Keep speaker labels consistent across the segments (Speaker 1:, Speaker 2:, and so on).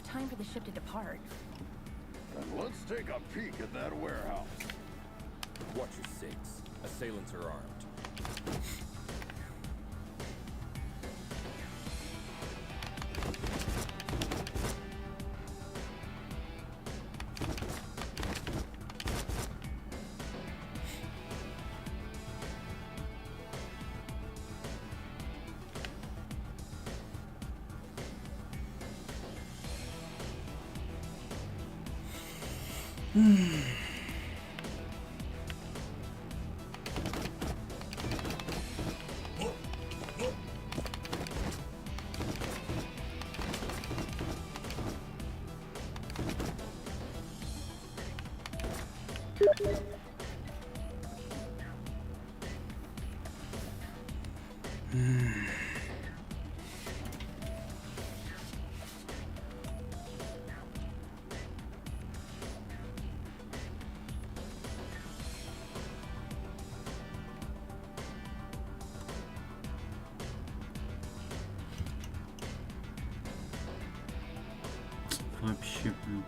Speaker 1: enough time for the ship to depart.
Speaker 2: Then let's take a peek at that warehouse.
Speaker 3: Watch your six. Assailants are armed.
Speaker 4: Вообще, блин.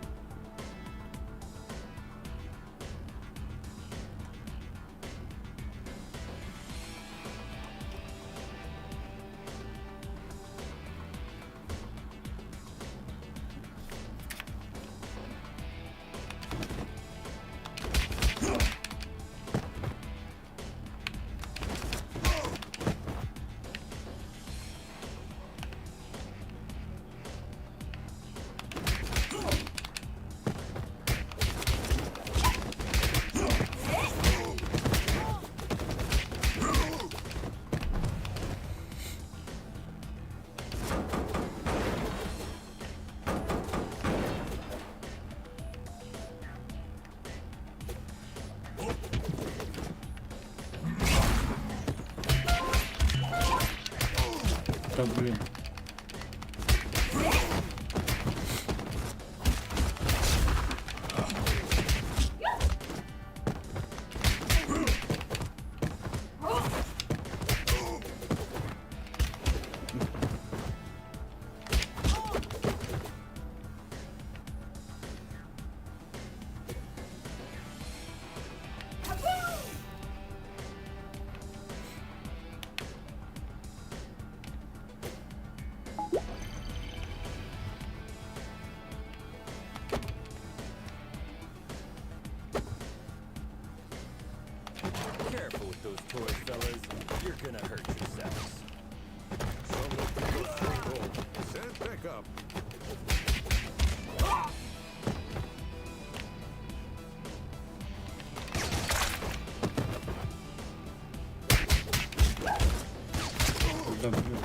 Speaker 4: Да блин.
Speaker 3: Careful with those toys, fellas. You're gonna hurt yourselves.
Speaker 2: Stand back up.
Speaker 4: Да блин.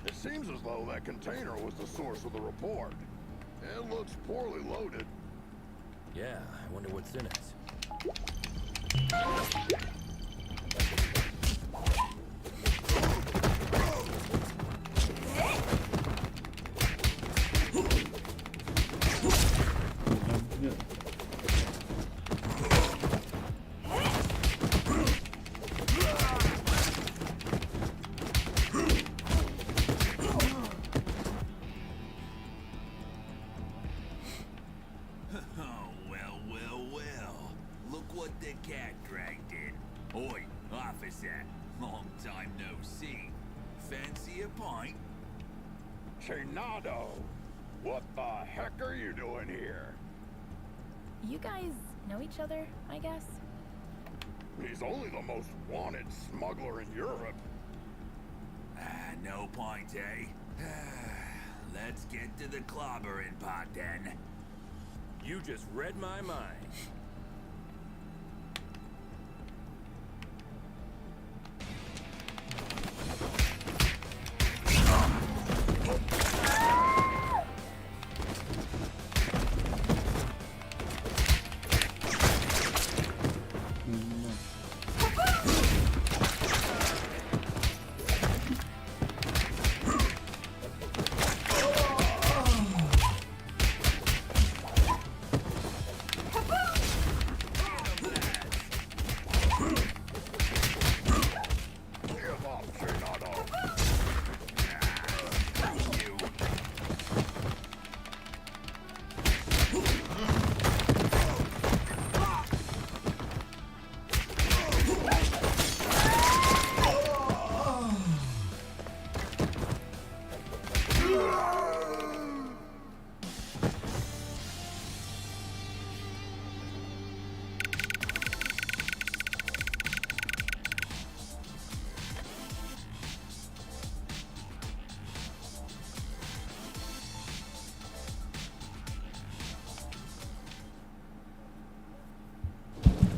Speaker 2: It seems as though that container was the source of the report. It looks poorly loaded.
Speaker 3: Yeah, I wonder what's in it.
Speaker 5: Oh, well. Look what the cat dragged in. Oi, officer. Long time no see. Fancy a pint?
Speaker 2: Chenado! What the heck are you doing here?
Speaker 1: You guys know each other, I guess?
Speaker 2: He's only the most wanted smuggler in Europe.
Speaker 5: No point, eh? Let's get to the clobbering part then.
Speaker 3: You just read my mind.
Speaker 2: Give up, Shinado.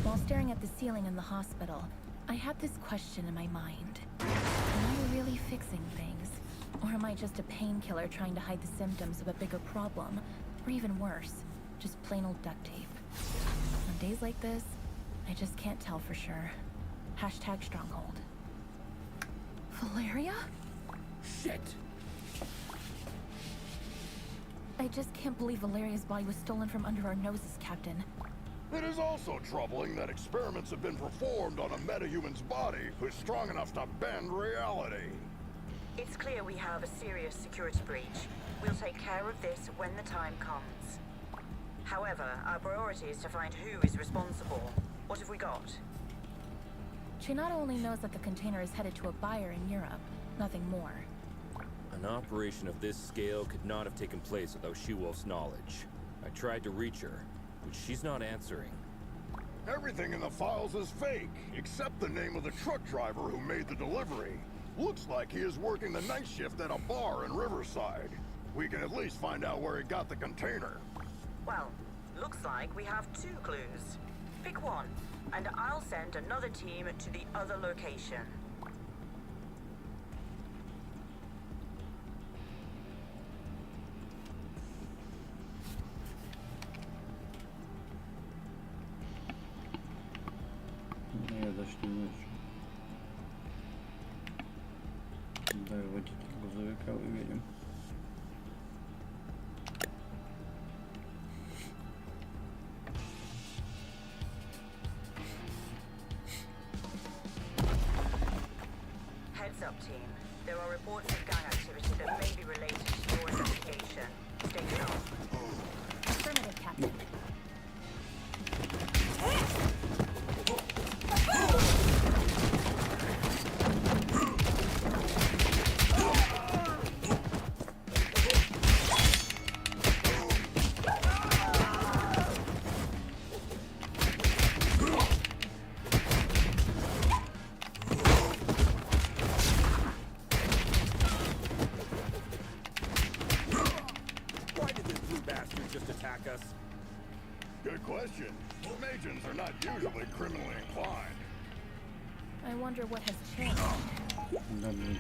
Speaker 1: While staring at the ceiling in the hospital, I had this question in my mind. Am I really fixing things? Or am I just a painkiller trying to hide the symptoms of a bigger problem? Or even worse, just plain old duct tape. On days like this, I just can't tell for sure. Hashtag stronghold. Valeria?
Speaker 3: Shit.
Speaker 1: I just can't believe Valeria's body was stolen from under our noses, Captain.
Speaker 2: It is also troubling that experiments have been performed on a metahuman's body who's strong enough to bend reality.
Speaker 6: It's clear we have a serious security breach. We'll take care of this when the time comes. However, our priority is to find who is responsible. What have we got?
Speaker 1: Chinata only knows that the container is headed to a buyer in Europe, nothing more.
Speaker 3: An operation of this scale could not have taken place without She-Wolf's knowledge. I tried to reach her, but she's not answering.
Speaker 2: Everything in the files is fake, except the name of the truck driver who made the delivery. Looks like he is working the night shift at a bar in Riverside. We can at least find out where he got the container.
Speaker 6: Well, looks like we have 2 clues. Pick one, and I'll send another team to the other location.
Speaker 4: Я даже не знаю, что. Давай водитель грузовика выберем.
Speaker 6: Heads up, team. There are reports of gang activity that may be related to your investigation. Stay sharp.
Speaker 1: Affirmative, Captain.
Speaker 3: Why did this blue bastard just attack us?
Speaker 2: Good question. Magians are not usually criminally inclined.
Speaker 1: I wonder what has changed.
Speaker 4: Да, блин.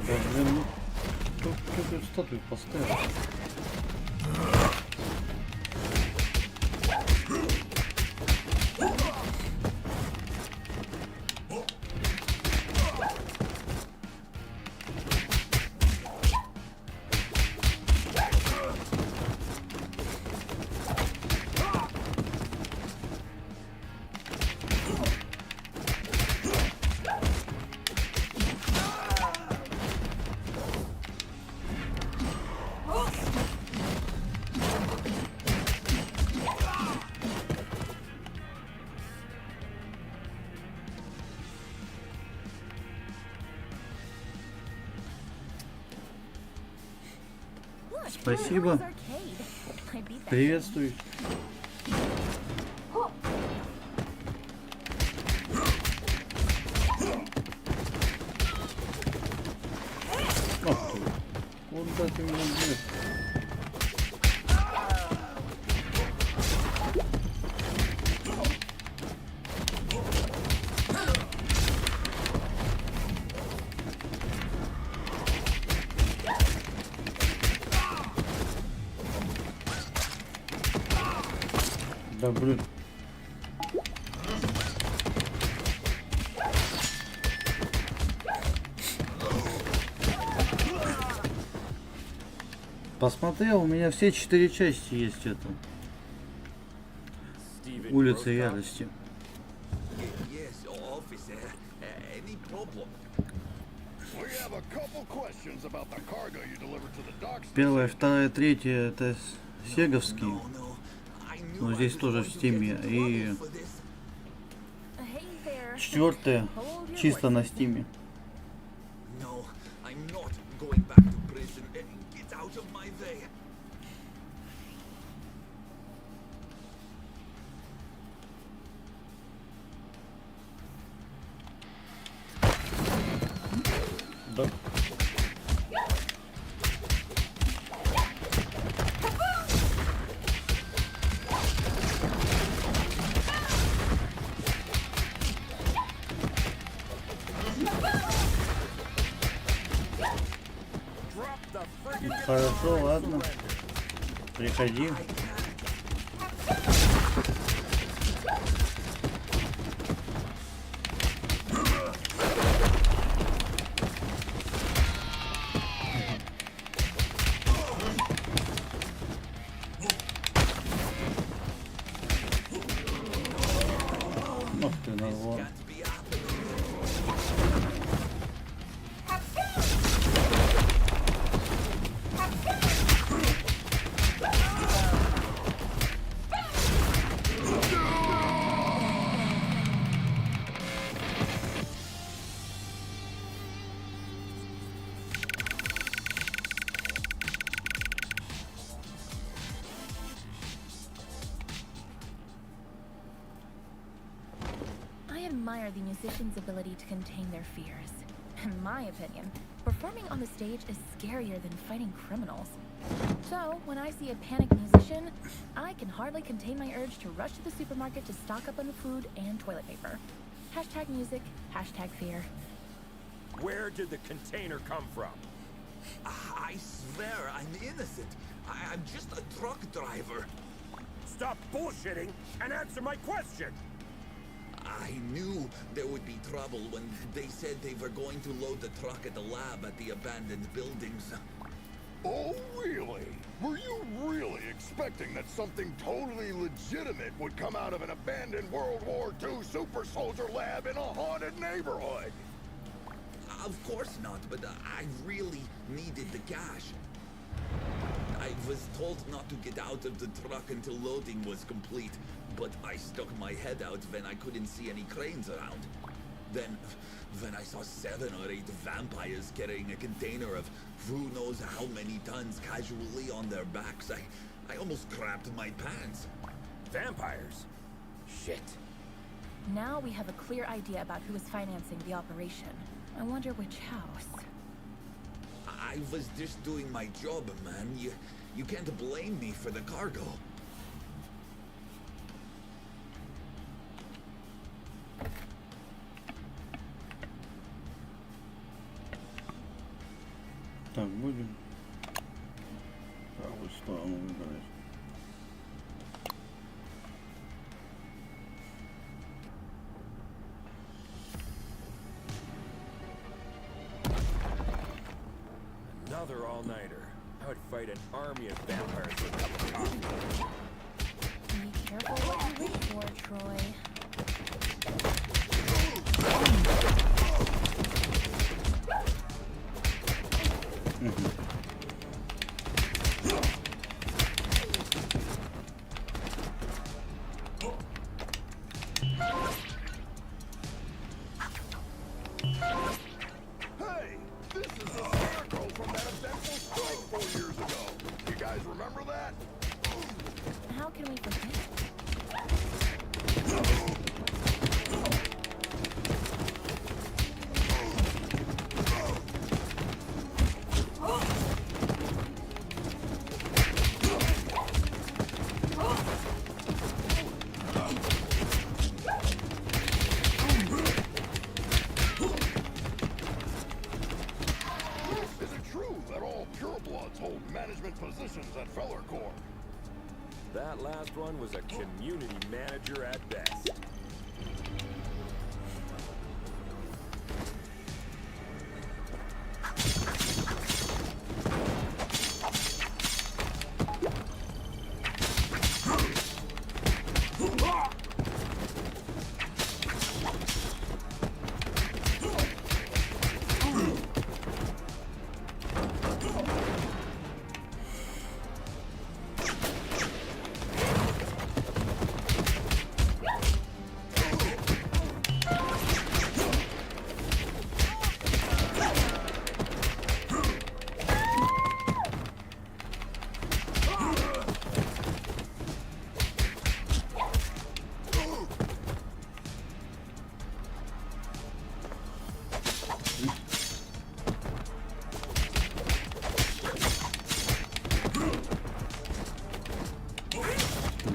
Speaker 4: Да, блин, ну, кто тут статую поставил? Спасибо. Приветствую. Ах ты. Куда ты меня бьешь? Да блин. Посмотрел, у меня все 4 части есть это. Улица ярости.
Speaker 5: Yes, officer. Any problem?
Speaker 2: We have a couple questions about the cargo you delivered to the docks.
Speaker 4: Первая, вторая, третья это сеговские.
Speaker 5: No, no. I knew
Speaker 4: Но
Speaker 5: I
Speaker 4: здесь
Speaker 5: was
Speaker 4: тоже
Speaker 5: going
Speaker 4: в
Speaker 5: to
Speaker 4: стиме.
Speaker 5: get in
Speaker 4: И
Speaker 5: trouble for this.
Speaker 1: Hey there.
Speaker 4: четвертая
Speaker 1: Hold your
Speaker 4: чисто на
Speaker 1: horses.
Speaker 4: стиме.
Speaker 5: No, I'm not going back to prison. Get out of my way.
Speaker 4: Да. Хорошо, ладно. Приходи. Ах ты нарвал.
Speaker 5: Can't be happening.
Speaker 1: I admire the musician's ability to contain their fears. In my opinion, performing on the stage is scarier than fighting criminals. So, when I see a panicked musician, I can hardly contain my urge to rush to the supermarket to stock up on food and toilet paper. Hashtag music, hashtag fear.
Speaker 3: Where did the container come from?
Speaker 5: I swear I'm innocent. I'm just a truck driver.
Speaker 3: Stop bullshitting and answer my question!
Speaker 5: I knew there would be trouble when they said they were going to load the truck at the lab at the abandoned buildings.
Speaker 2: Oh, really? Were you really expecting that something totally legitimate would come out of an abandoned World War II super soldier lab in a haunted neighborhood?
Speaker 5: Of course not, but I really needed the cash. I was told not to get out of the truck until loading was complete, but I stuck my head out when I couldn't see any cranes around. Then I saw 7 or 8 vampires carrying a container of who knows how many tons casually on their backs. I almost crapped my pants.
Speaker 3: Vampires? Shit.
Speaker 1: Now we have a clear idea about who is financing the operation. I wonder which house.
Speaker 5: I was just doing my job, man. You can't blame me for the cargo.
Speaker 4: Так, будем. Правую сторону выбирать.
Speaker 3: Another all-nighter. I would fight an army of vampires for a cup of coffee.
Speaker 1: Be careful what you wish for, Troy.
Speaker 2: Hey, this is the scarecrow from that eventful strike 4 years ago. You guys remember that?
Speaker 1: How can we forget?
Speaker 2: Is it true that all purebloods hold management positions at Feller Corps?
Speaker 3: That last one was a community manager at best.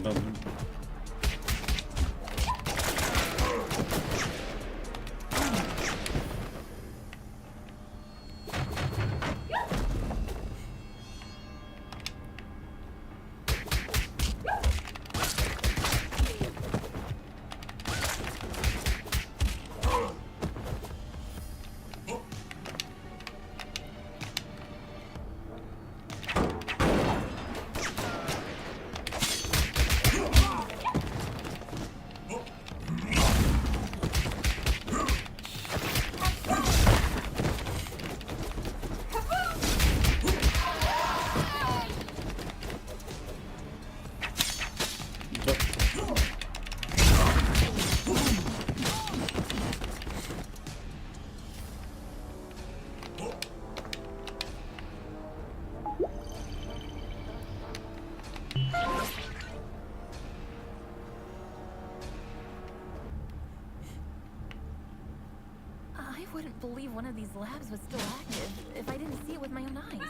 Speaker 4: Добре.
Speaker 1: I wouldn't believe one of these labs was still active if I didn't see it with my own eyes.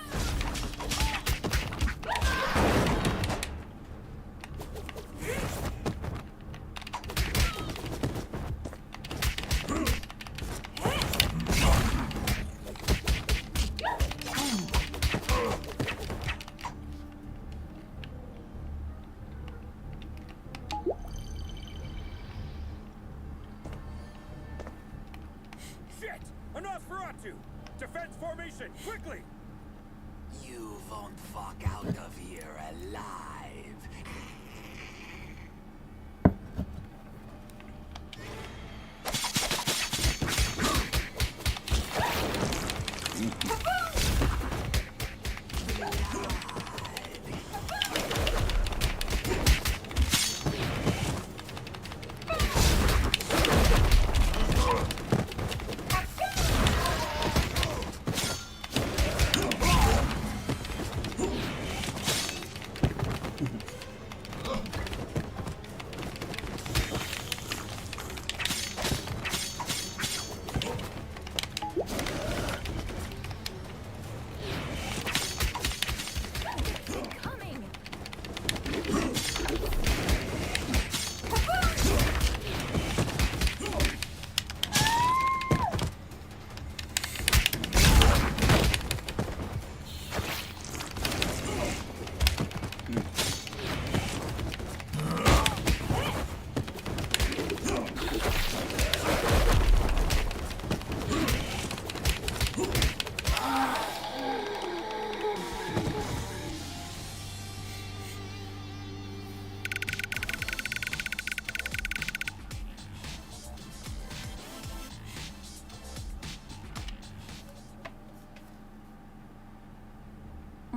Speaker 3: Shit! A Nosferatu! Defense formation, quickly!
Speaker 7: You won't fuck out of here alive.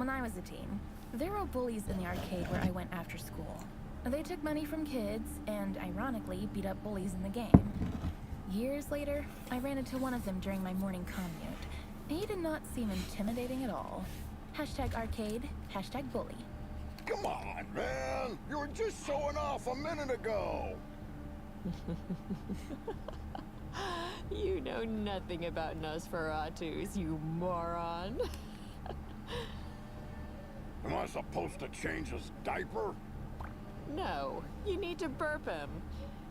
Speaker 1: when I was a teen, there were bullies in the arcade where I went after school. They took money from kids and, ironically, beat up bullies in the game. Years later, I ran into one of them during my morning commute. He did not seem intimidating at all. Hashtag arcade, hashtag bully.
Speaker 2: Come on, man! You were just showing off a minute ago!
Speaker 8: You know nothing about Nosferatus, you moron.
Speaker 2: Am I supposed to change his diaper?
Speaker 8: No, you need to burp him.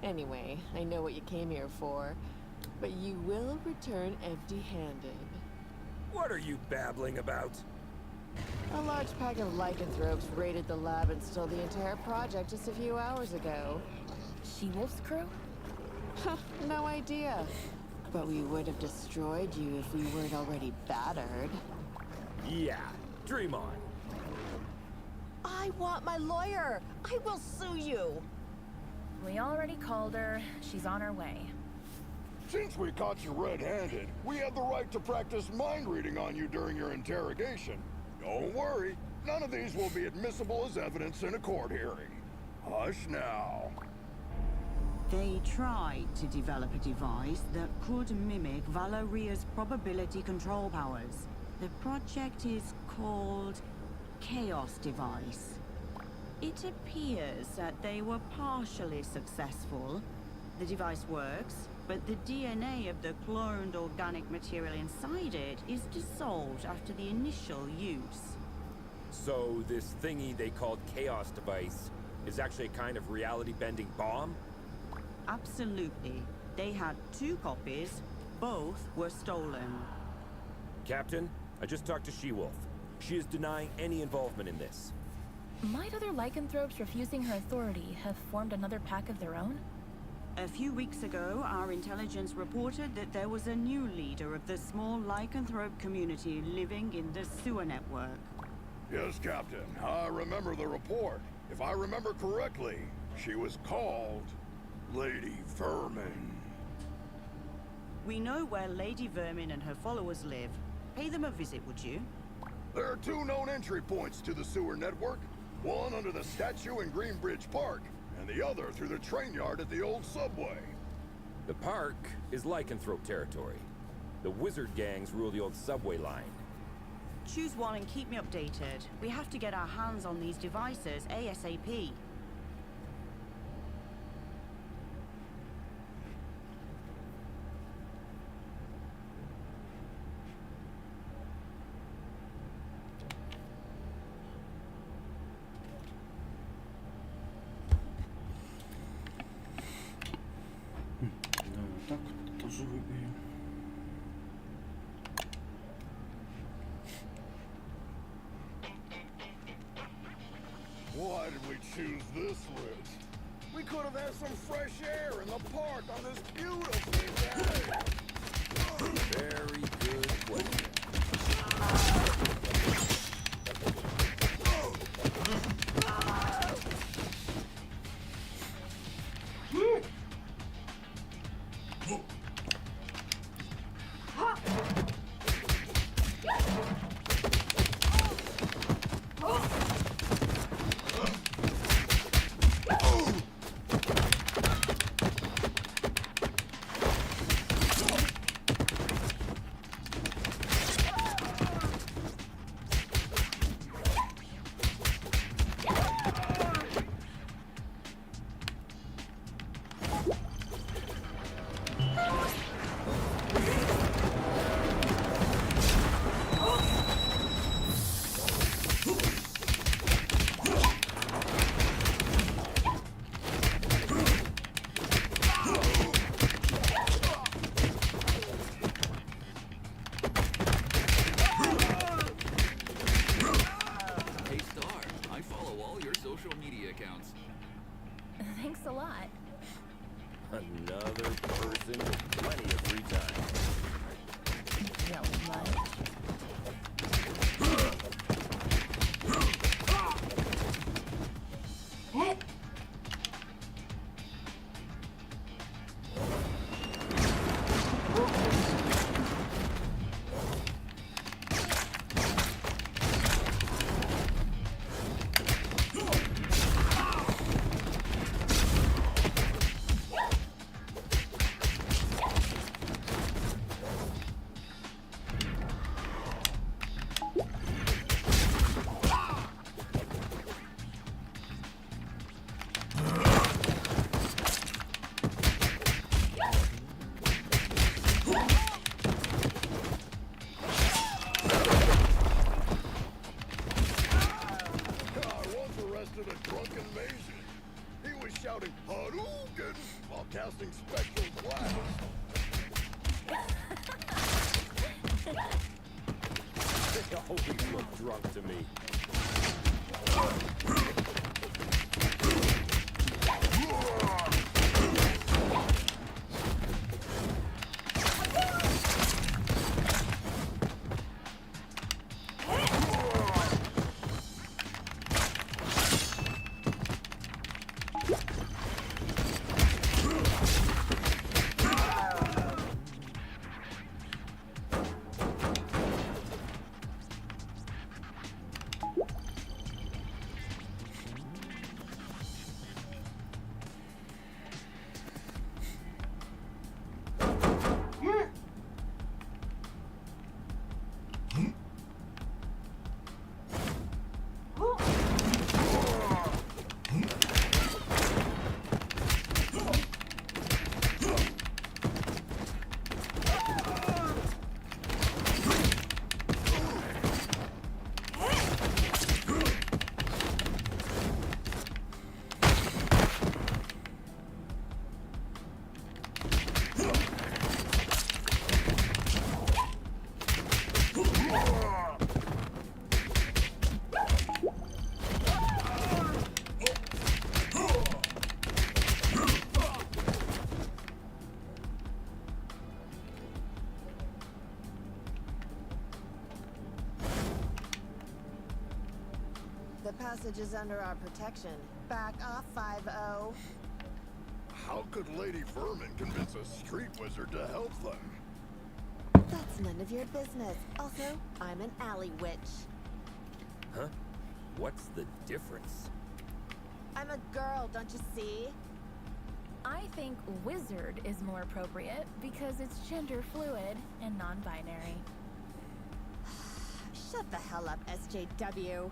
Speaker 8: Anyway, I know what you came here for, but you will return empty-handed.
Speaker 3: What are you babbling about?
Speaker 8: A large pack of lycanthropes raided the lab and stole the entire project just a few hours ago.
Speaker 1: She-Wolf's crew?
Speaker 8: No idea. But we would have destroyed you if we weren't already battered.
Speaker 3: Yeah, dream on.
Speaker 9: I want my lawyer! I will sue you!
Speaker 1: We already called her. She's on her way.
Speaker 2: Since we caught you red-handed, we had the right to practice mind reading on you during your interrogation. Don't worry, none of these will be admissible as evidence in a court hearing. Hush now.
Speaker 10: They tried to develop a device that could mimic Valeria's probability control powers. The project is called Chaos Device. It appears that they were partially successful. The device works, but the DNA of the cloned organic material inside it is dissolved after the initial use.
Speaker 3: So this thingy they called Chaos Device is actually a kind of reality-bending bomb?
Speaker 10: Absolutely. They had 2 copies. Both were stolen.
Speaker 3: Captain, I just talked to She-Wolf. She is denying any involvement in this.
Speaker 1: Might other lycanthropes refusing her authority have formed another pack of their own?
Speaker 10: A few weeks ago, our intelligence reported that there was a new leader of the small lycanthrope community living in the sewer network.
Speaker 2: Yes, Captain. I remember the report. If I remember correctly, she was called Lady Vermin.
Speaker 10: We know where Lady Vermin and her followers live. Pay them a visit, would you?
Speaker 2: There are 2 known entry points to the sewer network. One under the statue in Greenbridge Park, and the other through the train yard at the old subway.
Speaker 3: The park is lycanthrope territory. The wizard gangs rule the old subway line.
Speaker 10: Choose one and keep me updated. We have to get our hands on these devices ASAP.
Speaker 4: Tak, to żeby...
Speaker 2: Why did we choose this route? We could have had some fresh air in the park on this beautiful day.
Speaker 3: Very good question.
Speaker 1: Thanks a lot.
Speaker 3: Another person with plenty of free time.
Speaker 1: Well, much.
Speaker 2: last.
Speaker 3: They always look drunk to me.
Speaker 9: The passage is under our protection. Back off, 5-0.
Speaker 2: How could Lady Vermin convince a street wizard to help them?
Speaker 9: That's none of your business. Also, I'm an alley witch.
Speaker 3: Huh? What's the difference?
Speaker 9: I'm a girl, don't you see?
Speaker 1: I think wizard is more appropriate because it's gender fluid and non-binary.
Speaker 9: Shut the hell up, SJW.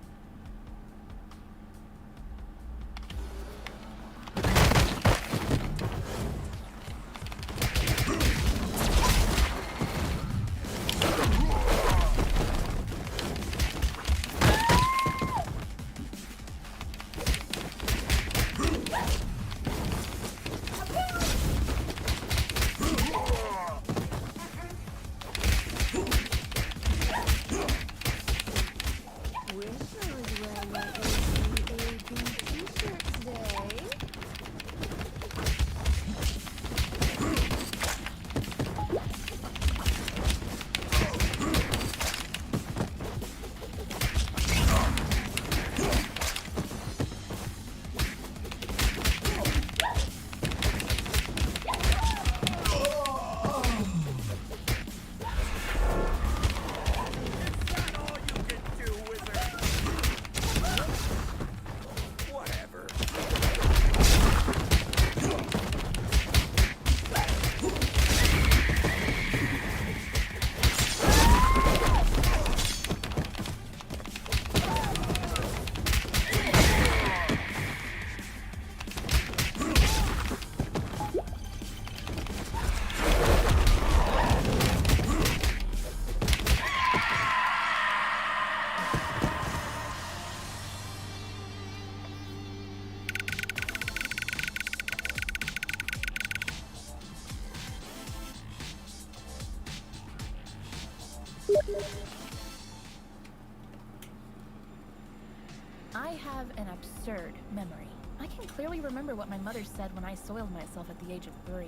Speaker 1: I have an absurd memory. I can clearly remember what my mother said when I soiled myself at the age of 3.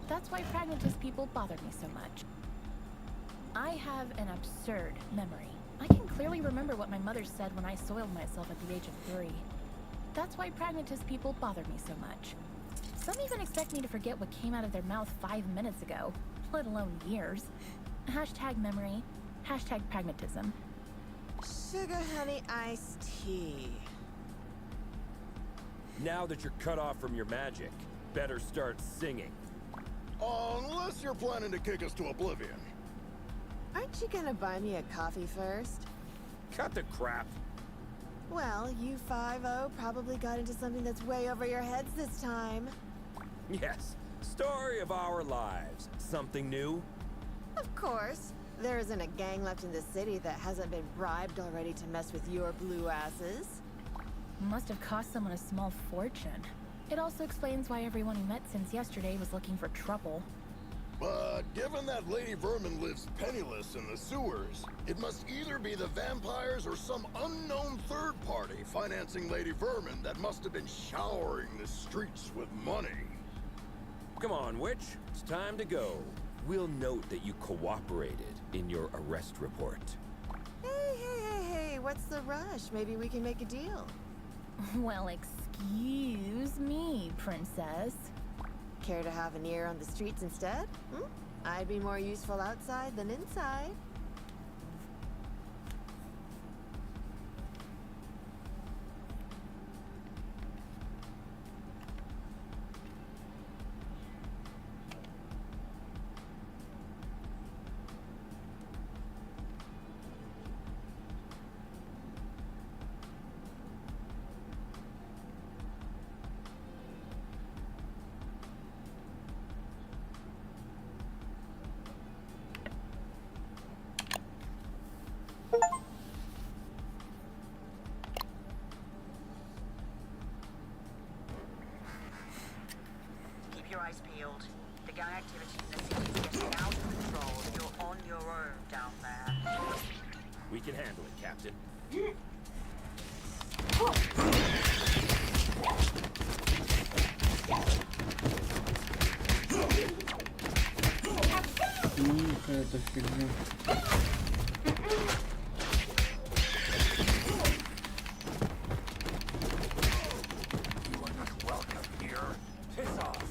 Speaker 1: That's why pragmatist people bother me so much. I have an absurd memory. I can clearly remember what my mother said when I soiled myself at the age of 3. That's why pragmatist people bother me so much. Some even expect me to forget what came out of their mouth 5 minutes ago, let alone years. Hashtag memory, hashtag pragmatism.
Speaker 9: Sugar honey iced tea.
Speaker 3: Now that you're cut off from your magic, better start singing.
Speaker 2: Unless you're planning to kick us to oblivion.
Speaker 9: Aren't you gonna buy me a coffee first?
Speaker 3: Cut the crap.
Speaker 9: Well, you 5-0 probably got into something that's way over your heads this time.
Speaker 3: Yes, story of our lives. Something new?
Speaker 9: Of course. There isn't a gang left in the city that hasn't been bribed already to mess with your blue asses.
Speaker 1: Must have cost someone a small fortune. It also explains why everyone we met since yesterday was looking for trouble.
Speaker 2: But given that Lady Vermin lives penniless in the sewers, it must either be the vampires or some unknown third party financing Lady Vermin that must have been showering the streets with money.
Speaker 3: Come on, Witch. It's time to go. We'll note that you cooperated in your arrest report.
Speaker 9: Hey, what's the rush? Maybe we can make a deal.
Speaker 1: Well, excuse me, princess.
Speaker 9: Care to have an ear on the streets instead? I'd be more useful outside than inside.
Speaker 6: Keep your eyes peeled. The gang activity in the city is getting out of control. You're on your own down there.
Speaker 3: We can handle it, Captain.
Speaker 4: Какая-то фигня.
Speaker 7: You are not welcome here. Piss off.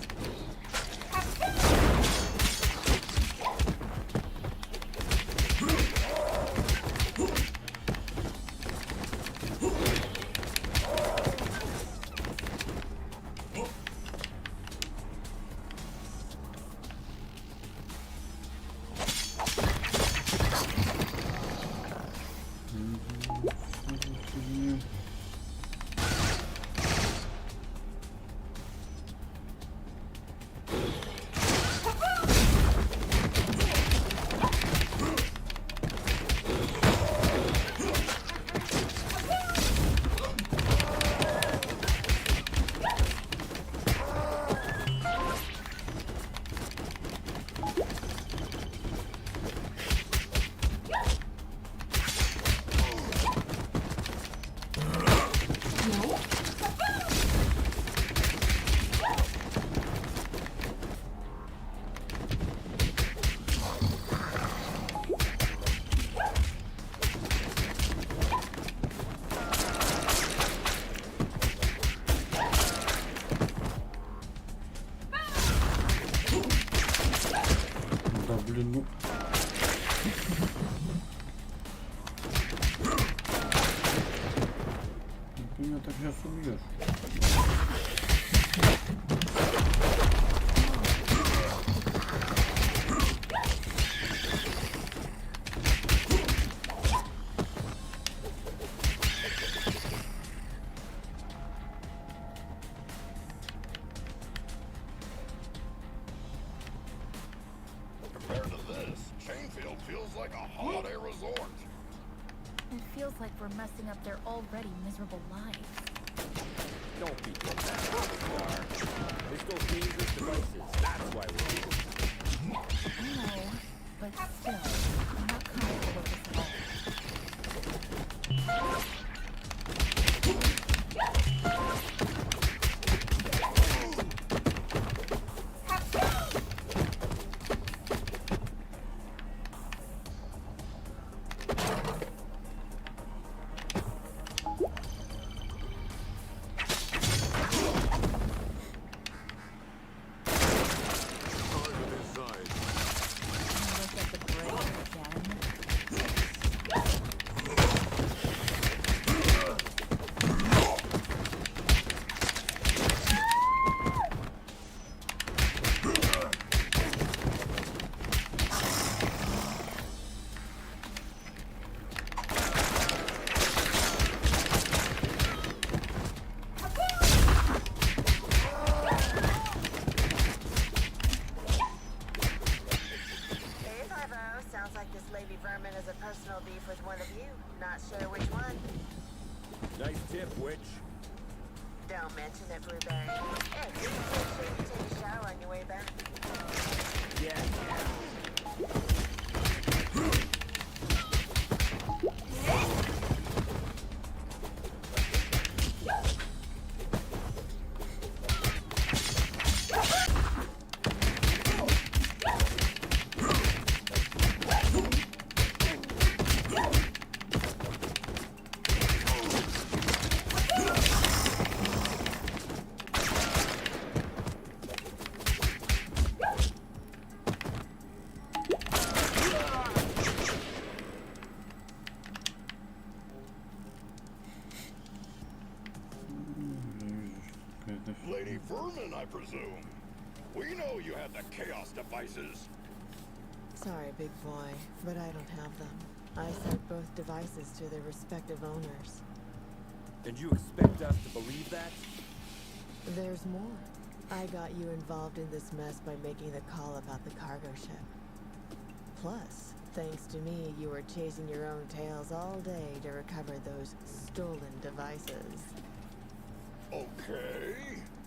Speaker 4: Да, блин, ну... Ты меня так сейчас убьешь.
Speaker 2: Compared to this, Chainfield feels like a holiday resort.
Speaker 1: It feels like we're messing up their already miserable lives.
Speaker 3: Don't be dramatic, Star. They stole dangerous devices. That's why we're here.
Speaker 1: I know, but still, I'm not comfortable with this at all. Look at the brain again.
Speaker 9: Hey, 5-0. Sounds like this Lady Vermin has a personal beef with one of you. Not sure which one.
Speaker 3: Nice tip, Witch.
Speaker 6: Don't mention it, Blueberry. Hey, make sure you take a shower on your way back.
Speaker 3: Yeah.
Speaker 2: Lady Vermin, I presume. We know you have the Chaos devices.
Speaker 9: Sorry, big boy, but I don't have them. I sent both devices to their respective owners.
Speaker 3: And you expect us to believe that?
Speaker 9: There's more. I got you involved in this mess by making the call about the cargo ship. Plus, thanks to me, you were chasing your own tails all day to recover those stolen devices.
Speaker 2: Okay.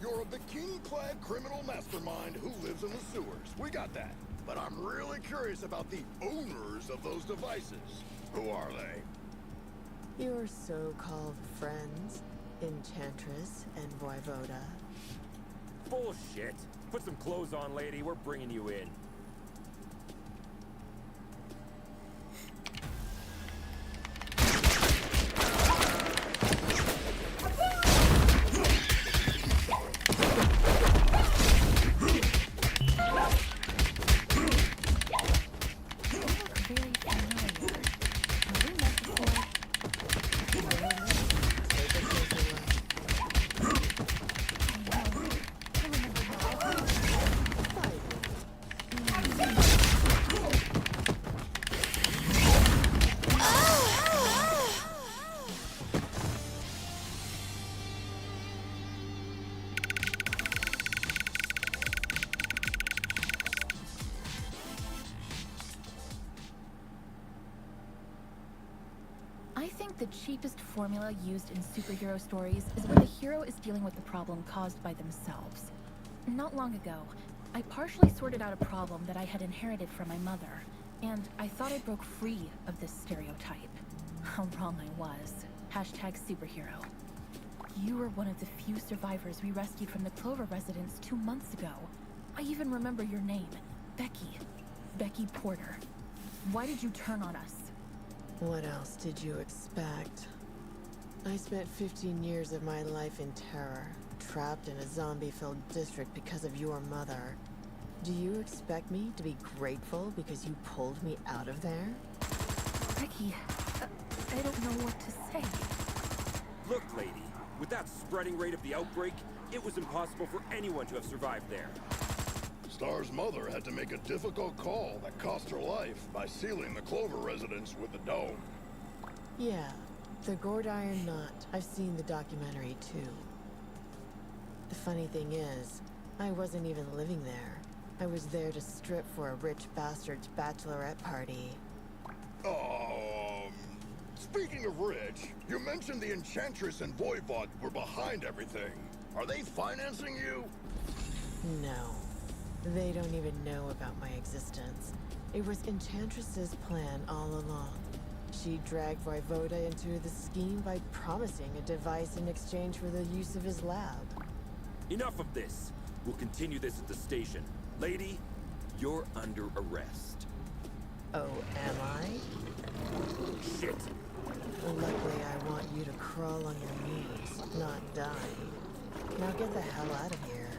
Speaker 2: You're a bikini-clad criminal mastermind who lives in the sewers. We got that. But I'm really curious about the owners of those devices. Who are they?
Speaker 9: Your so-called friends, Enchantress and Voivoda.
Speaker 3: Bullshit. Put some clothes on, lady. We're bringing you in.
Speaker 1: I think the cheapest formula used in superhero stories is when the hero is dealing with the problem caused by themselves. Not long ago, I partially sorted out a problem that I had inherited from my mother, and I thought I broke free of this stereotype. How wrong I was. Hashtag superhero. You were one of the few survivors we rescued from the Clover residence 2 months ago. I even remember your name, Becky. Becky Porter. Why did you turn on us?
Speaker 9: What else did you expect? I spent 15 years of my life in terror, trapped in a zombie-filled district because of your mother. Do you expect me to be grateful because you pulled me out of there?
Speaker 1: Becky, I don't know what to say.
Speaker 3: Look, lady. With that spreading rate of the outbreak, it was impossible for anyone to have survived there.
Speaker 2: Star's mother had to make a difficult call that cost her life by sealing the Clover residence with the dome.
Speaker 9: Yeah, the gourd iron knot. I've seen the documentary too. The funny thing is, I wasn't even living there. I was there to strip for a rich bastard's bachelorette party.
Speaker 2: Speaking of rich, you mentioned the Enchantress and Voivod were behind everything. Are they financing you?
Speaker 9: No. They don't even know about my existence. It was Enchantress's plan all along. She dragged Voivoda into the scheme by promising a device in exchange for the use of his lab.
Speaker 3: Enough of this. We'll continue this at the station. Lady, you're under arrest.
Speaker 9: Oh, am I?
Speaker 3: Shit.
Speaker 9: Luckily, I want you to crawl on your knees, not die. Now get the hell out of here.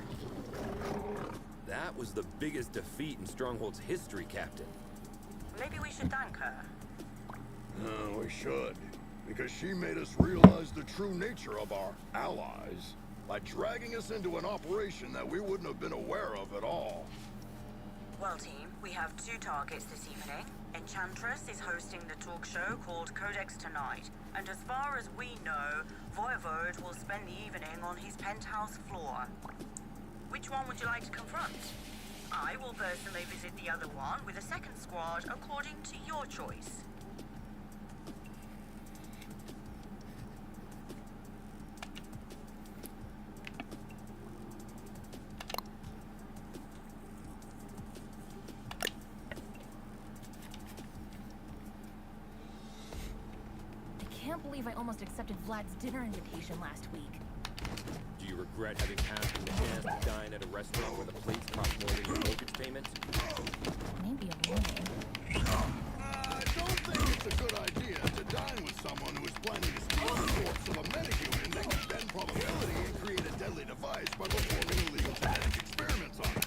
Speaker 3: That was the biggest defeat in Stronghold's history, Captain.
Speaker 6: Maybe we should thank her.
Speaker 2: We should. Because she made us realize the true nature of our allies by dragging us into an operation that we wouldn't have been aware of at all.
Speaker 6: Well, team, we have 2 targets this evening. Enchantress is hosting the talk show called Codex tonight. And as far as we know, Voivod will spend the evening on his penthouse floor. Which one would you like to confront? I will personally visit the other one with a second squad according to your choice.
Speaker 1: believe I almost accepted Vlad's dinner invitation last week.
Speaker 3: Do you regret having passed him the chance to dine at a restaurant where the plates cost more than your mortgage payment?
Speaker 1: Maybe a warning.
Speaker 2: I don't think it's a good idea to dine with someone who is planning to steal the corpse of a metahuman that can bend probability and create a deadly device by performing illegal genetic experiments on it.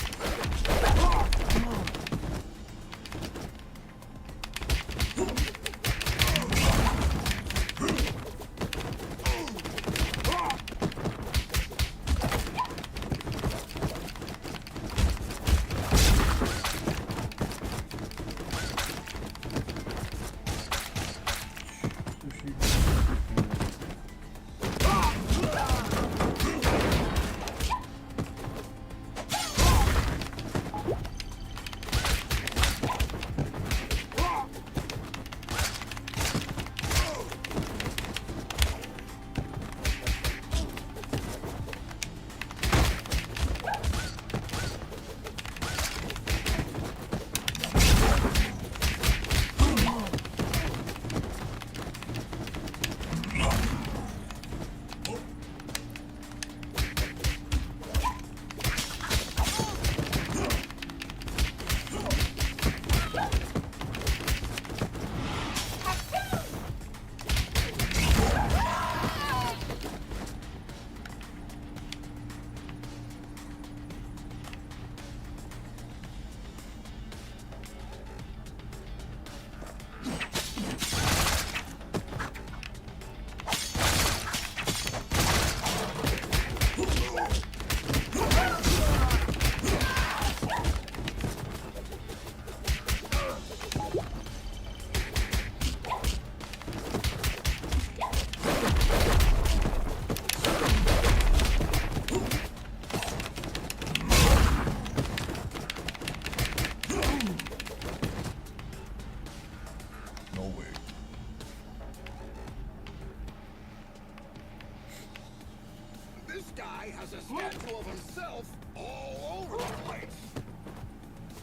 Speaker 2: Has a statue of himself all over the place.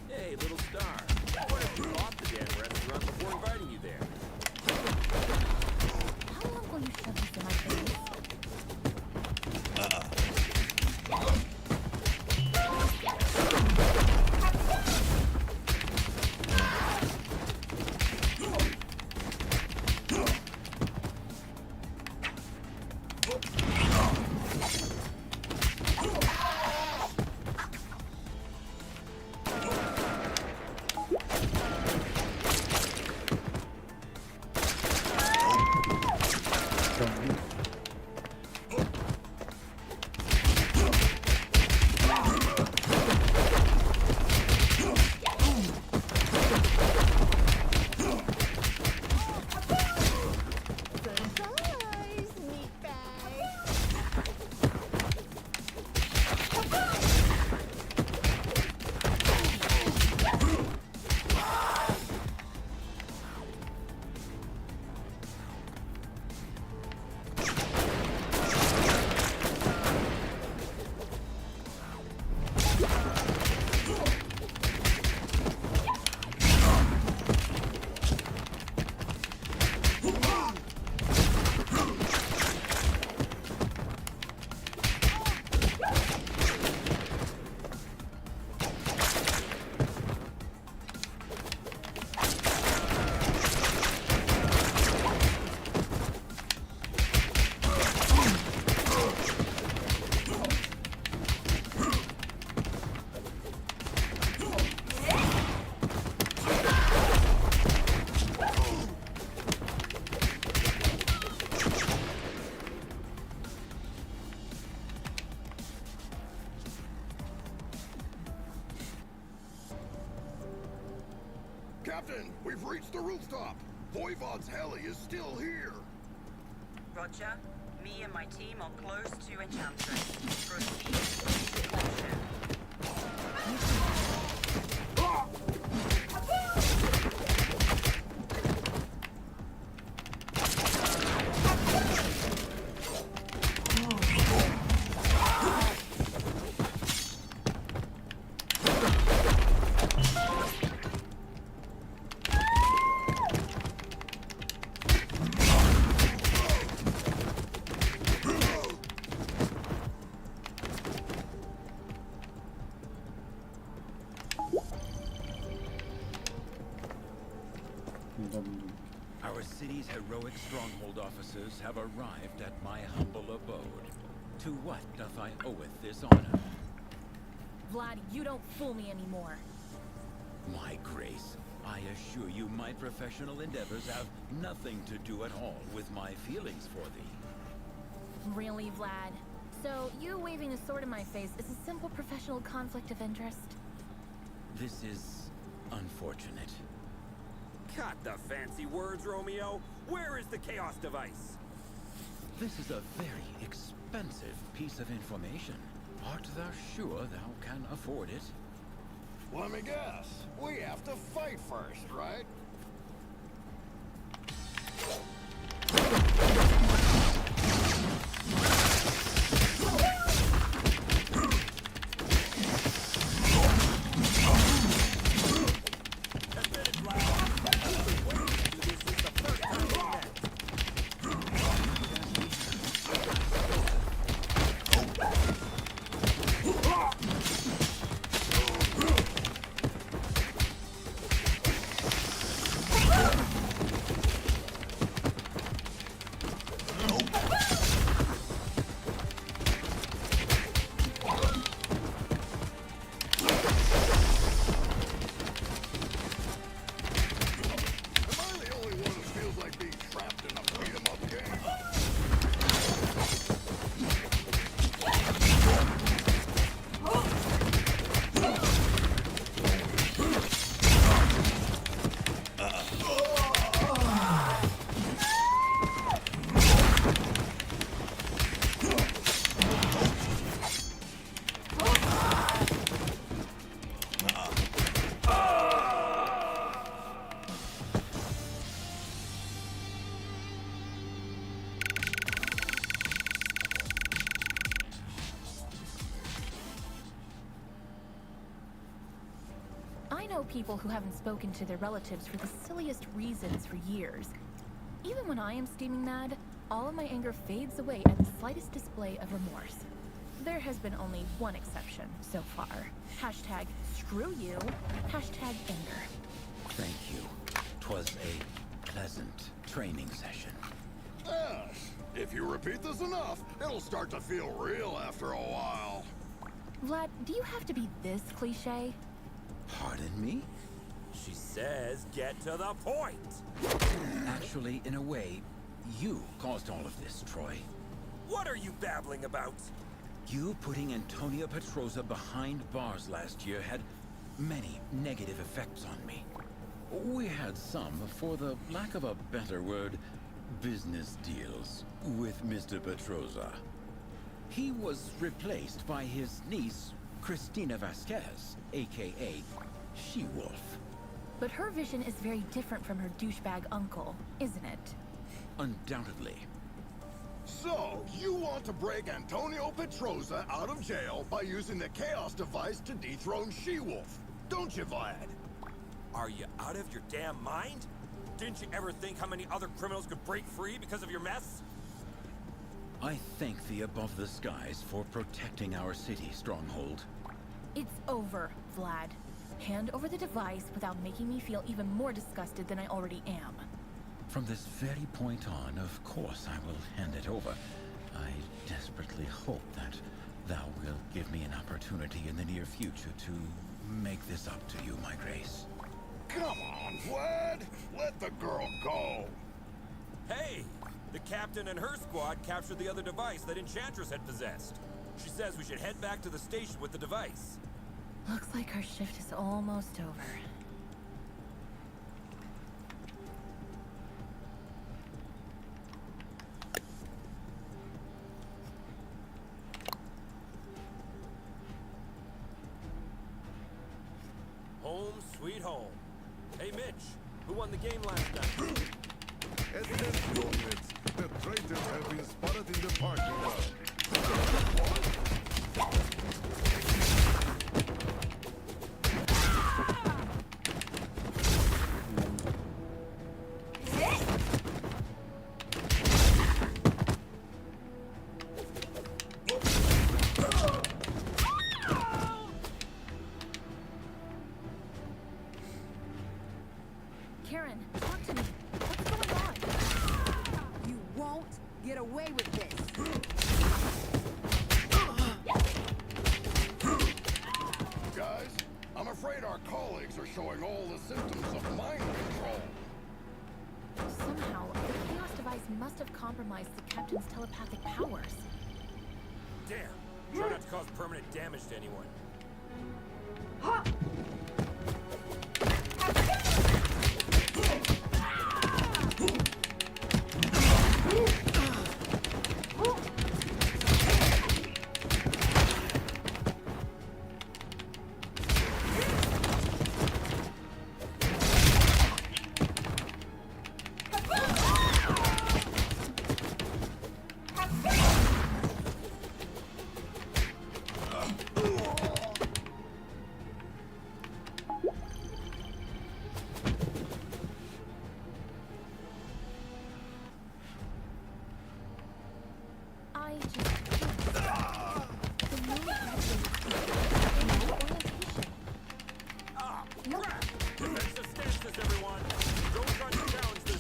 Speaker 3: Hey, little star. What if you bought the damn restaurant before inviting you there?
Speaker 1: How long will you shove this in my face?
Speaker 2: Captain, we've reached the rooftop. Voivod's heli is still here.
Speaker 6: Roger. Me and my team are close to Enchantress. Proceed to deflection.
Speaker 4: podobny.
Speaker 11: Our city's heroic stronghold officers have arrived at my humble abode. To what doth I oweth this honor?
Speaker 1: Vlad, you don't fool me anymore.
Speaker 11: My grace, I assure you my professional endeavors have nothing to do at all with my feelings for thee.
Speaker 1: Really, Vlad? So, you waving a sword in my face is a simple professional conflict of interest?
Speaker 11: This is unfortunate.
Speaker 3: Cut the fancy words, Romeo. Where is the Chaos device?
Speaker 11: This is a very expensive piece of information. Art thou sure thou can afford it?
Speaker 2: Let me guess. We have to fight first, right?
Speaker 1: People who haven't spoken to their relatives for the silliest reasons for years. Even when I am steaming mad, all of my anger fades away at the slightest display of remorse. There has been only one exception so far. Hashtag screw you, hashtag anger.
Speaker 11: Thank you. 'Twas a pleasant training session.
Speaker 2: Yes. If you repeat this enough, it'll start to feel real after a while.
Speaker 1: Vlad, do you have to be this cliche?
Speaker 11: Pardon me?
Speaker 3: She says get to the point.
Speaker 11: Actually, in a way, you caused all of this, Troy.
Speaker 3: What are you babbling about?
Speaker 11: You putting Antonia Petroza behind bars last year had many negative effects on me. We had some, for the lack of a better word, business deals with Mr. Petroza. He was replaced by his niece, Cristina Vasquez, aka She-Wolf.
Speaker 1: But her vision is very different from her douchebag uncle, isn't it?
Speaker 11: Undoubtedly.
Speaker 2: So, you want to break Antonio Petroza out of jail by using the Chaos device to dethrone She-Wolf, don't you, Vlad?
Speaker 3: Are you out of your damn mind? Didn't you ever think how many other criminals could break free because of your mess?
Speaker 11: I thank the above the skies for protecting our city stronghold.
Speaker 1: It's over, Vlad. Hand over the device without making me feel even more disgusted than I already am.
Speaker 11: From this very point on, of course I will hand it over. I desperately hope that thou wilt give me an opportunity in the near future to make this up to you, my grace.
Speaker 2: Come on, Vlad! Let the girl go!
Speaker 3: Hey! The captain and her squad captured the other device that Enchantress had possessed. She says we should head back to the station with the device.
Speaker 1: Looks like our shift is almost over.
Speaker 3: Home sweet home. Hey Mitch, who won the game last night?
Speaker 12: The traitors have been spotted in the parking lot.
Speaker 1: Karen, talk to me. What's going on?
Speaker 10: You won't get away with this.
Speaker 2: Guys, I'm afraid our colleagues are showing all the symptoms of mind control.
Speaker 1: Somehow, the Chaos device must have compromised the Captain's telepathic powers.
Speaker 3: Damn. Try not to cause permanent damage to anyone.
Speaker 1: I just can't. The moment I orientation.
Speaker 3: Ah, crap! Defensive stances, everyone! Don't try to challenge this.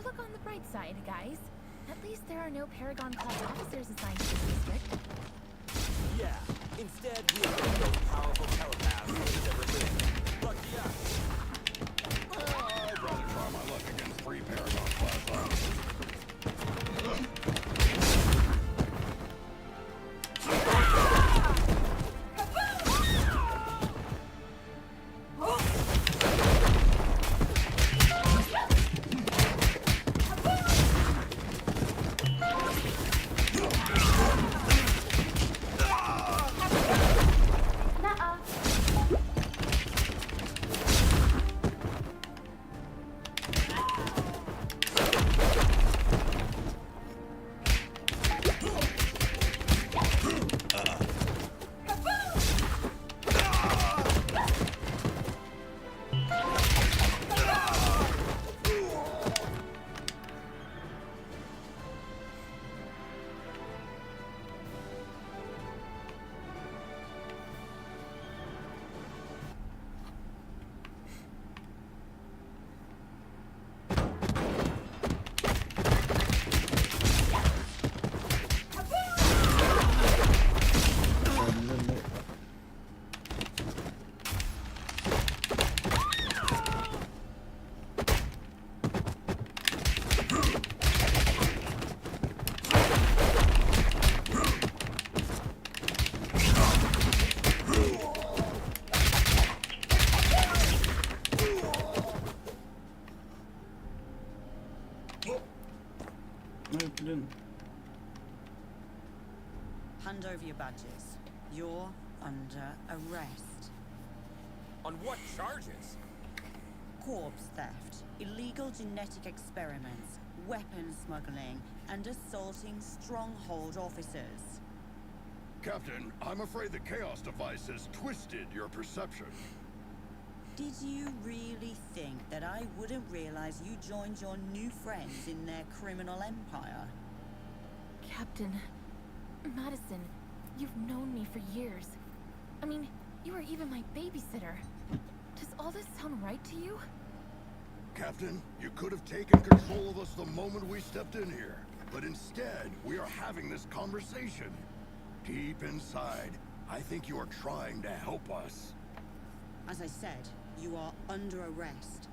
Speaker 1: Look on the bright side, guys. At least there are no Paragon-class officers assigned to this district.
Speaker 3: Yeah, instead we have the most powerful telepaths who's ever lived. Lucky us.
Speaker 2: I'd rather try my luck against 3 Paragon-class officers.
Speaker 10: Hand over your badges. You're under arrest.
Speaker 3: On what charges?
Speaker 10: Corpse theft, illegal genetic experiments, weapon smuggling, and assaulting stronghold officers.
Speaker 2: Captain, I'm afraid the Chaos device has twisted your perception.
Speaker 10: Did you really think that I wouldn't realize you joined your new friends in their criminal empire?
Speaker 1: Captain, Madison, you've known me for years. I mean, you were even my babysitter. Does all this sound right to you?
Speaker 2: Captain, you could have taken control of us the moment we stepped in here. But instead, we are having this conversation. Deep inside, I think you are trying to help us.
Speaker 10: As I said, you are under arrest.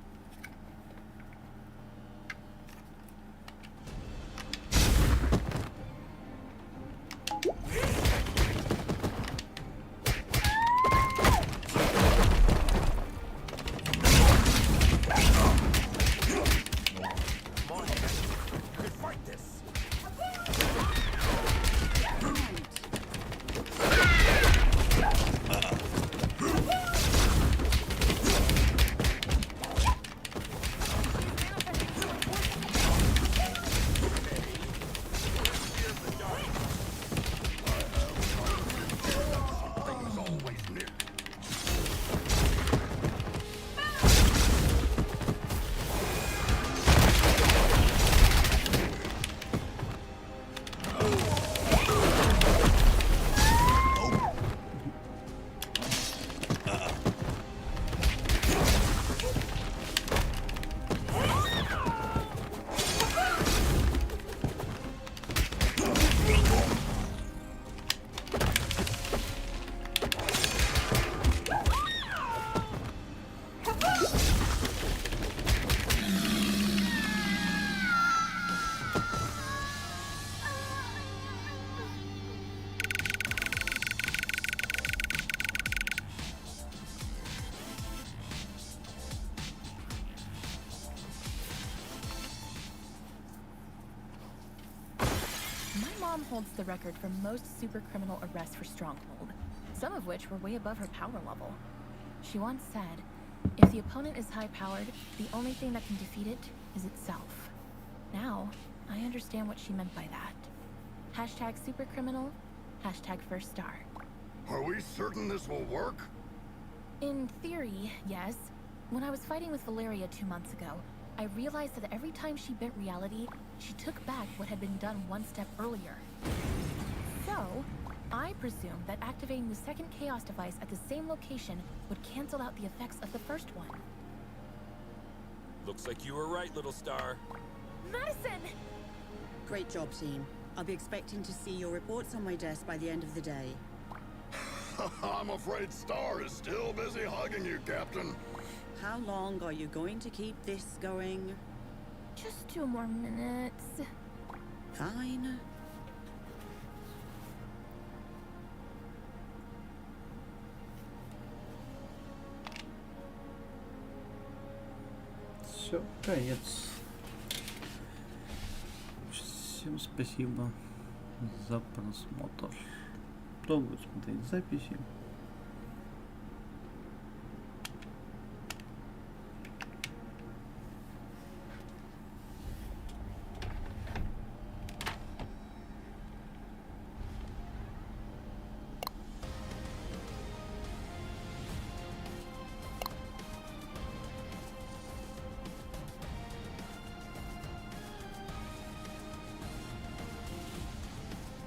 Speaker 1: Mom holds the record for most super criminal arrests for Stronghold, some of which were way above her power level. She once said, if the opponent is high-powered, the only thing that can defeat it is itself. Now, I understand what she meant by that. Hashtag super criminal, hashtag first star.
Speaker 2: Are we certain this will work?
Speaker 1: In theory, yes. When I was fighting with Valeria 2 months ago, I realized that every time she bent reality, she took back what had been done one step earlier. So, I presume that activating the second Chaos device at the same location would cancel out the effects of the first one.
Speaker 3: Looks like you were right, little star.
Speaker 1: Madison!
Speaker 10: Great job, team. I'll be expecting to see your reports on my desk by the end of the day.
Speaker 2: I'm afraid Star is still busy hugging you, Captain.
Speaker 10: How long are you going to keep this going?
Speaker 1: Just 2 more minutes.
Speaker 10: Fine.
Speaker 4: Все, конец. Всем спасибо за просмотр. Кто будет смотреть записи,